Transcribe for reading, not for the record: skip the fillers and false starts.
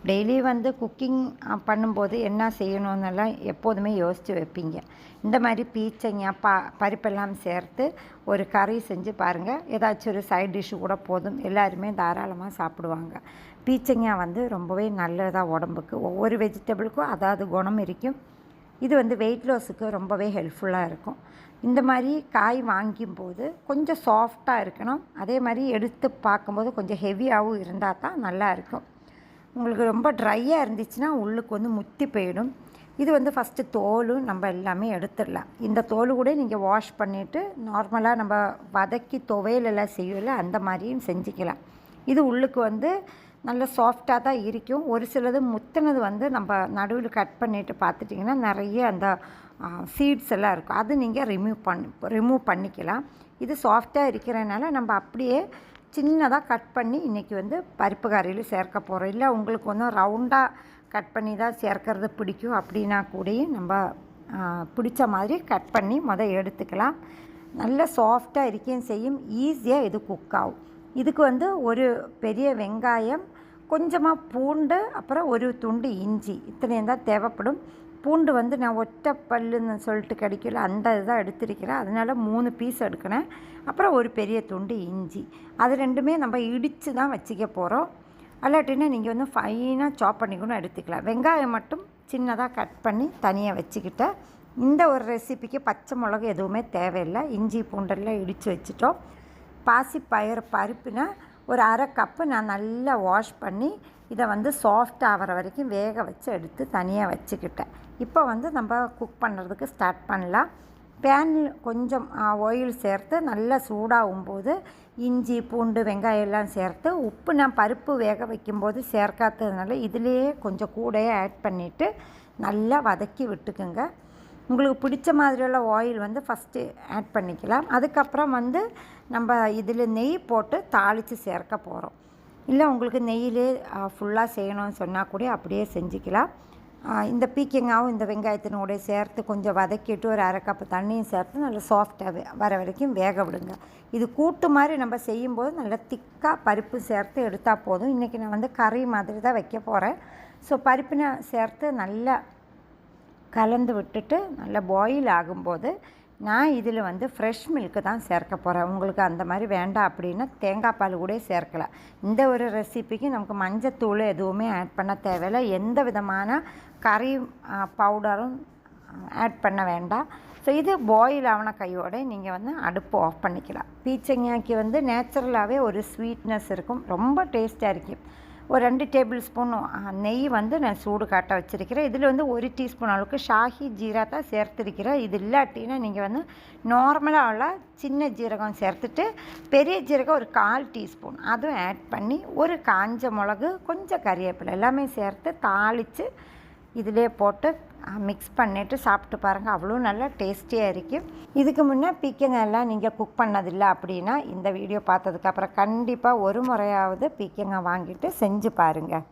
Daily வந்து cooking பண்ணும்போது என்ன செய்யணுன்னெல்லாம் எப்போதுமே யோசித்து வைப்பீங்க. இந்த மாதிரி பீச்சங்காய் பருப்பெல்லாம் சேர்த்து ஒரு கறி செஞ்சு பாருங்கள். ஏதாச்சும் ஒரு சைட் டிஷ்ஷு கூட போதும், எல்லாருமே தாராளமாக சாப்பிடுவாங்க. பீச்சங்காய் வந்து ரொம்பவே நல்லதாக உடம்புக்கு. ஒவ்வொரு வெஜிடபிளுக்கும் அதாவது குணம் இருக்கும். இது வந்து வெயிட் லாஸுக்கு ரொம்பவே ஹெல்ப்ஃபுல்லாக இருக்கும். இந்த மாதிரி காய் வாங்கும்போது கொஞ்சம் சாஃப்டாக இருக்கணும். அதே மாதிரி எடுத்து பார்க்கும்போது கொஞ்சம் ஹெவியாகவும் இருந்தால் தான் நல்லாயிருக்கும். உங்களுக்கு ரொம்ப ட்ரையாக இருந்துச்சுன்னா உள்ளுக்கு வந்து முத்தி போயிடும். இது வந்து ஃபஸ்ட்டு தோலும் நம்ம எல்லாமே எடுத்துடலாம். இந்த தோல் கூட நீங்கள் வாஷ் பண்ணிவிட்டு நார்மலாக நம்ம வதக்கி துவையலெல்லாம் செய்யல அந்த மாதிரியும் செஞ்சுக்கலாம். இது உள்ளுக்கு வந்து நல்ல சாஃப்டாக தான் இருக்கும். ஒரு சிலது முத்தினது வந்து நம்ம நடுவில் கட் பண்ணிவிட்டு பார்த்துட்டிங்கன்னா நிறைய அந்த சீட்ஸ் எல்லாம் இருக்கும். அது நீங்கள் ரிமூவ் பண்ணிக்கலாம். இது சாஃப்டாக இருக்கிறதுனால நம்ம அப்படியே சின்னதாக கட் பண்ணி இன்றைக்கி வந்து பருப்பு கறியில் சேர்க்க போகிறோம். இல்லை உங்களுக்கு ஒன்றும் ரவுண்டாக கட் பண்ணி தான் சேர்க்கறது பிடிக்கும் அப்படின்னா கூடயும் நம்ம பிடிச்ச மாதிரி கட் பண்ணி எடுத்துக்கலாம். நல்ல சாஃப்டாக இருக்கேன்னு செய்யும். ஈஸியாக இது குக் ஆகும். இதுக்கு வந்து ஒரு பெரிய வெங்காயம், கொஞ்சமாக பூண்டு, அப்புறம் ஒரு துண்டு இஞ்சி, இத்தனையும் தான் தேவைப்படும். பூண்டு வந்து நான் ஒற்றை பல்லுன்னு சொல்லிட்டு கிடைக்கல, அந்த இதுதான் எடுத்திருக்கிறேன். அதனால் 3 பீஸ் எடுக்கினேன். அப்புறம் ஒரு பெரிய துண்டு இஞ்சி, அது ரெண்டுமே நம்ம இடித்து தான் வச்சுக்க போகிறோம். அல்லாட்டின்னா நீங்கள் வந்து ஃபைனாக சாப் பண்ணிக்கணும் எடுத்துக்கலாம். வெங்காயம் மட்டும் சின்னதாக கட் பண்ணி தனியாக வச்சுக்கிட்டேன். இந்த ஒரு ரெசிபிக்கு பச்சை மிளகு எதுவுமே தேவையில்லை. இஞ்சி பூண்டெல்லாம் இடித்து வச்சுட்டோம். பாசிப்பயிறு பருப்புனா ஒரு 1/2 கப்பு நான் நல்லா வாஷ் பண்ணி இதை வந்து சாஃப்ட் ஆகிற வரைக்கும் வேக வச்சு எடுத்து தனியாக வச்சுக்கிட்டேன். இப்போ வந்து நம்ம குக் பண்ணுறதுக்கு ஸ்டார்ட் பண்ணலாம். பேனில் கொஞ்சம் ஆயில் சேர்த்து நல்லா சூடாகும்போது இஞ்சி பூண்டு வெங்காயம் எல்லாம் சேர்த்து, உப்பு நான் பருப்பு வேக வைக்கும்போது சேர்க்காததுனால இதிலேயே கொஞ்சம் கூடையே ஆட் பண்ணிவிட்டு நல்லா வதக்கி விட்டுக்குங்க. உங்களுக்கு பிடிச்ச மாதிரியுள்ள ஆயில் வந்து ஃபஸ்ட்டு ஆட் பண்ணிக்கலாம். அதுக்கப்புறம் வந்து நம்ம இதில் நெய் போட்டு தாளித்து சேர்க்க போகிறோம். இல்லை உங்களுக்கு நெய்யிலே ஃபுல்லாக செய்யணும்னு சொன்னால் கூட அப்படியே செஞ்சுக்கலாம். இந்த பீக்கங்காவும் இந்த வெங்காயத்தினோட சேர்த்து கொஞ்சம் வதக்கிட்டு ஒரு 1/2 கப்பு தண்ணியும் சேர்த்து நல்லா சாஃப்டாக வர வரைக்கும் வேக விடுங்க. இது கூட்டு மாதிரி நம்ம செய்யும்போது நல்லா திக்காக பருப்பு சேர்த்து எடுத்தால் போதும். இன்றைக்கி நான் வந்து கறி மாதிரி தான் வைக்க போகிறேன். ஸோ பருப்பினை சேர்த்து நல்லா கலந்து விட்டுட்டு நல்லா பாயில் ஆகும்போது நான் இதில் வந்து ஃப்ரெஷ் மில்க்கு தான் சேர்க்க போகிறேன். உங்களுக்கு அந்த மாதிரி வேண்டாம் அப்படின்னா தேங்காய் பால் கூட சேர்க்கலாம். இந்த ஒரு ரெசிபிக்கு நமக்கு மஞ்சத்தூள் எதுவுமே ஆட் பண்ண தேவையில்லை. எந்த விதமான கறி பவுடரும் ஆட் பண்ண வேண்டாம். ஸோ இது பாயில் ஆன கையோடு நீங்கள் வந்து அடுப்பு ஆஃப் பண்ணிக்கலாம். பீச்சங்காய்க்கு வந்து நேச்சுரலாகவே ஒரு ஸ்வீட்னஸ் இருக்கும், ரொம்ப டேஸ்ட்டாக இருக்கும். ஒரு 2 டேபிள் ஸ்பூன் நெய் வந்து நான் சூடு காட்ட வச்சுருக்கிறேன். இதில் வந்து 1 டீஸ்பூன் அளவுக்கு ஷாஹி ஜீரா தான் சேர்த்துருக்கிறேன். இது இல்லாட்டினா நீங்கள் வந்து நார்மலாக உள்ள சின்ன ஜீரகம் சேர்த்துட்டு பெரிய ஜீரகம் ஒரு 1/4 டீஸ்பூன் அதுவும் ஆட் பண்ணி ஒரு காஞ்ச மிளகு கொஞ்சம் கறிவேப்பிலை எல்லாமே சேர்த்து தாளித்து இதிலே போட்டு மிக்ஸ் பண்ணிவிட்டு சாப்பிட்டு பாருங்கள். அவ்வளோ நல்லா டேஸ்டியாக இருக்கும். இதுக்கு முன்னே பீக்கங்காய் எல்லாம் நீங்கள் குக் பண்ணதில்லை அப்படின்னா இந்த வீடியோ பார்த்ததுக்கப்புறம் கண்டிப்பாக ஒரு முறையாவது பீக்கங்காய் வாங்கிட்டு செஞ்சு பாருங்கள்.